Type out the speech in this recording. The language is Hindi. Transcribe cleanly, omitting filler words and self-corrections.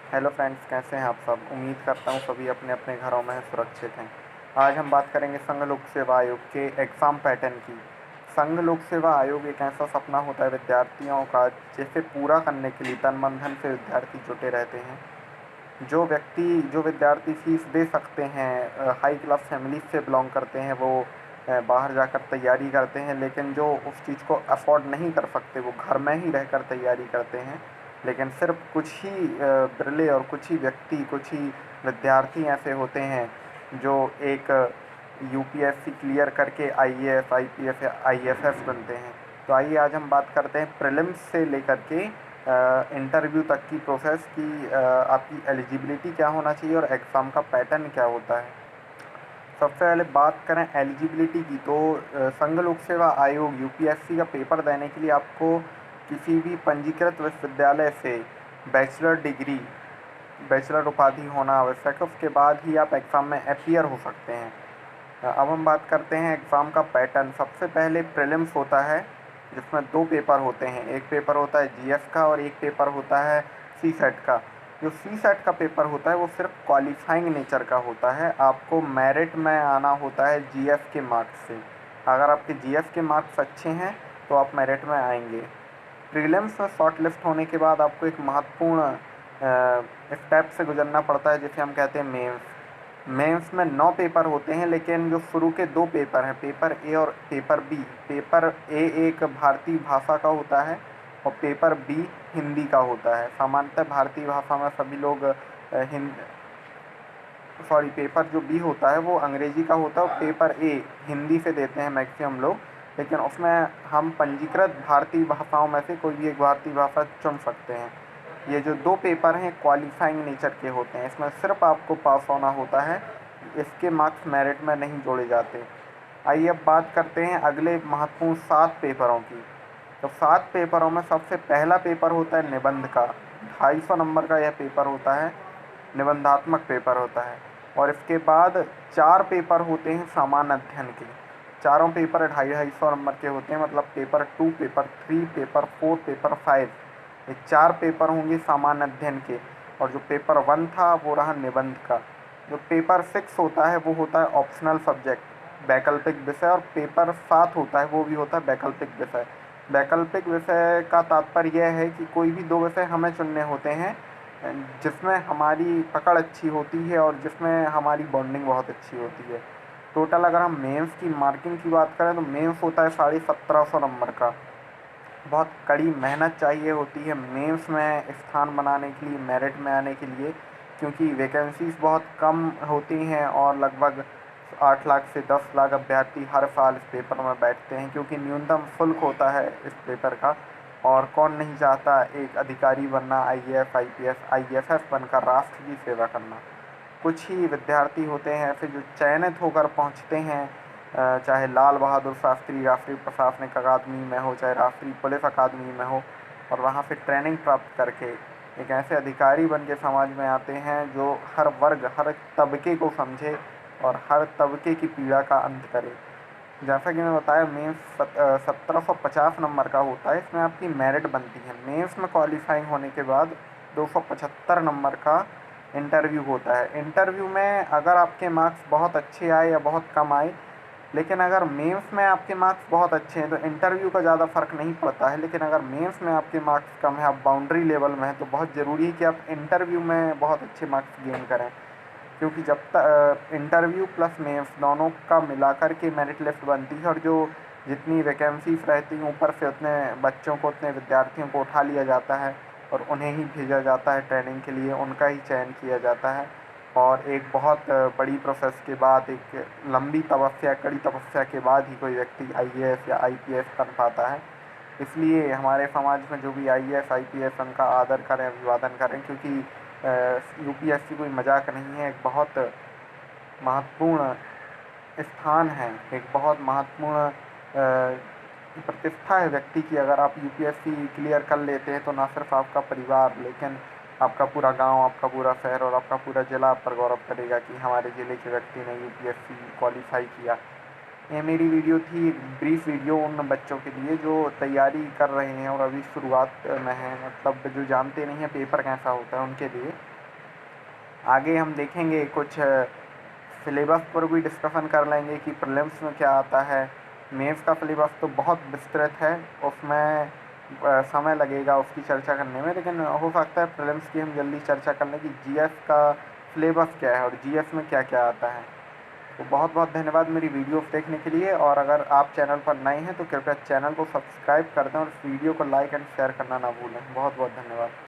हेलो फ्रेंड्स, कैसे हैं आप सब। उम्मीद करता हूँ सभी अपने अपने घरों में सुरक्षित हैं। आज हम बात करेंगे संघ लोक सेवा आयोग के एग्ज़ाम पैटर्न की। संघ लोक सेवा आयोग एक ऐसा सपना होता है विद्यार्थियों का, जिसे पूरा करने के लिए तन मन धन से विद्यार्थी जुटे रहते हैं। जो विद्यार्थी फीस दे सकते हैं, हाई क्लास फैमिली से बिलोंग करते हैं, वो बाहर जाकर तैयारी करते हैं। लेकिन जो उस चीज़ को अफोर्ड नहीं कर सकते, वो घर में ही रहकर तैयारी करते हैं। लेकिन सिर्फ कुछ ही बिरले और कुछ ही व्यक्ति, कुछ ही विद्यार्थी ऐसे होते हैं जो एक यूपीएससी क्लियर करके आईएएस, आईपीएस या आईएफएस बनते हैं। तो आइए आज हम बात करते हैं प्रीलिम्स से लेकर के इंटरव्यू तक की प्रोसेस की। आपकी एलिजिबिलिटी क्या होना चाहिए और एग्ज़ाम का पैटर्न क्या होता है। सबसे पहले बात करें एलिजिबिलिटी की, तो संघ लोक सेवा आयोग यूपीएससी का पेपर देने के लिए आपको किसी भी पंजीकृत विश्वविद्यालय से बैचलर डिग्री, बैचलर उपाधि होना आवश्यक है। उसके बाद ही आप एग्ज़ाम में अपीयर हो सकते हैं। अब हम बात करते हैं एग्ज़ाम का पैटर्न। सबसे पहले प्रीलिम्स होता है, जिसमें दो पेपर होते हैं। एक पेपर होता है जीएस का और एक पेपर होता है सी सेट का। जो सी सेट का पेपर होता है वो सिर्फ क्वालिफाइंग नेचर का होता है। आपको मेरिट में आना होता है जीएस के मार्क्स से। अगर आपके जीएस के मार्क्स अच्छे हैं तो आप मेरिट में आएंगे। प्रीलिम्स में शॉर्ट लिस्ट होने के बाद आपको एक महत्वपूर्ण स्टेप से गुजरना पड़ता है, जिसे हम कहते हैं मेंस। मेंस में 9 पेपर होते हैं, लेकिन जो शुरू के 2 पेपर हैं, पेपर ए और पेपर बी। पेपर ए एक भारतीय भाषा का होता है और पेपर बी हिंदी का होता है। सामान्यतः भारतीय भाषा में सभी लोग हिंद सॉरी पेपर जो बी होता है वो अंग्रेजी का होता है और पेपर ए हिंदी से देते हैं मैक्सिमम लोग। लेकिन उसमें हम पंजीकृत भारतीय भाषाओं में से कोई भी एक भारतीय भाषा चुन सकते हैं। ये जो 2 पेपर हैं क्वालिफाइंग नेचर के होते हैं, इसमें सिर्फ आपको पास होना होता है, इसके मार्क्स मेरिट में नहीं जोड़े जाते। आइए अब बात करते हैं अगले महत्वपूर्ण 7 पेपरों की। तो 7 पेपरों में सबसे पहला पेपर होता है निबंध का। 250 नंबर का यह पेपर होता है, निबंधात्मक पेपर होता है। और इसके बाद 4 पेपर होते हैं सामान्य अध्ययन के। चारों पेपर 250-250 नंबर के होते हैं, मतलब पेपर 2, पेपर 3, पेपर 4, पेपर 5। ये 4 पेपर होंगे सामान्य अध्ययन के। और जो पेपर 1 था वो रहा निबंध का। जो पेपर 6 होता है वो होता है ऑप्शनल सब्जेक्ट, वैकल्पिक विषय। और पेपर 7 होता है वो भी होता है वैकल्पिक विषय। वैकल्पिक विषय का तात्पर्य यह है कि कोई भी 2 विषय हमें चुनने होते हैं जिसमें हमारी पकड़ अच्छी होती है और जिसमें हमारी बॉन्डिंग बहुत अच्छी होती है। टोटल अगर हम मेंस की मार्किंग की बात करें तो मेंस होता है 1750 नंबर का। बहुत कड़ी मेहनत चाहिए होती है मेंस में स्थान बनाने के लिए, मेरिट में आने के लिए, क्योंकि वैकेंसीज बहुत कम होती हैं और लगभग 8 लाख से 10 लाख अभ्यर्थी हर साल इस पेपर में बैठते हैं, क्योंकि न्यूनतम शुल्क होता है इस पेपर का। और कौन नहीं चाहता एक अधिकारी बनना, आईएएस, आईपीएस, आईएफएस बनकर राष्ट्र की सेवा करना। कुछ ही विद्यार्थी होते हैं ऐसे जो चयनित होकर पहुंचते हैं, चाहे लाल बहादुर शास्त्री राष्ट्रीय प्रशासनिक अकादमी में हो, चाहे राष्ट्रीय पुलिस अकादमी में हो, और वहाँ से ट्रेनिंग प्राप्त करके एक ऐसे अधिकारी बन के समाज में आते हैं जो हर वर्ग, हर तबके को समझे और हर तबके की पीड़ा का अंत करे। जैसा कि मैं बताया, मेंस 1750 नंबर का होता है। इसमें आपकी मेरिट बनती है। मेंस में क्वालिफाइंग होने के बाद 275 नंबर का इंटरव्यू होता है। इंटरव्यू में अगर आपके मार्क्स बहुत अच्छे आए या बहुत कम आए, लेकिन अगर मेंस में आपके मार्क्स बहुत अच्छे हैं तो इंटरव्यू का ज़्यादा फ़र्क नहीं पड़ता है। लेकिन अगर मेंस में आपके मार्क्स कम है, आप बाउंड्री लेवल में हैं, तो बहुत ज़रूरी है कि आप इंटरव्यू में बहुत अच्छे मार्क्स गेन करें। क्योंकि जब तक इंटरव्यू प्लस मेंस दोनों का मिलाकर के मेरिट लिस्ट बनती है, और जो जितनी वैकेंसीज रहती हैं ऊपर से उतने बच्चों को, उतने विद्यार्थियों को उठा लिया जाता है और उन्हें ही भेजा जाता है ट्रेनिंग के लिए, उनका ही चयन किया जाता है। और एक बहुत बड़ी प्रोसेस के बाद, एक लंबी तपस्या, कड़ी तपस्या के बाद ही कोई व्यक्ति आईएएस या आईपीएस बन पाता है। इसलिए हमारे समाज में जो भी आईएएस, आईपीएस, उनका आदर करें, अभिवादन करें, क्योंकि यूपीएससी कोई मजाक नहीं है। एक बहुत महत्वपूर्ण स्थान है, एक बहुत महत्वपूर्ण प्रतिष्ठा है व्यक्ति की। अगर आप यूपीएससी क्लियर कर लेते हैं तो ना सिर्फ आपका परिवार, लेकिन आपका पूरा गांव, आपका पूरा शहर और आपका पूरा ज़िला आप पर गौरव करेगा कि हमारे ज़िले के व्यक्ति ने यूपीएससी क्वालिफाई किया। ये मेरी वीडियो थी, एक ब्रीफ वीडियो उन बच्चों के लिए जो तैयारी कर रहे हैं और अभी शुरुआत में हैं, मतलब जो जानते नहीं हैं पेपर कैसा होता है उनके लिए। आगे हम देखेंगे कुछ सिलेबस पर भी डिस्कशन कर लेंगे कि प्रीलिम्स में क्या आता है। मेंस का सिलेबस तो बहुत विस्तृत है, उसमें समय लगेगा उसकी चर्चा करने में, लेकिन हो सकता है प्रीलिम्स की हम जल्दी चर्चा कर लें कि जीएस का सिलेबस क्या है और जीएस में क्या क्या आता है। तो बहुत बहुत धन्यवाद मेरी वीडियोस देखने के लिए, और अगर आप चैनल पर नए हैं तो कृपया चैनल को सब्सक्राइब कर दें और इस वीडियो को लाइक एंड शेयर करना ना भूलें। बहुत बहुत धन्यवाद।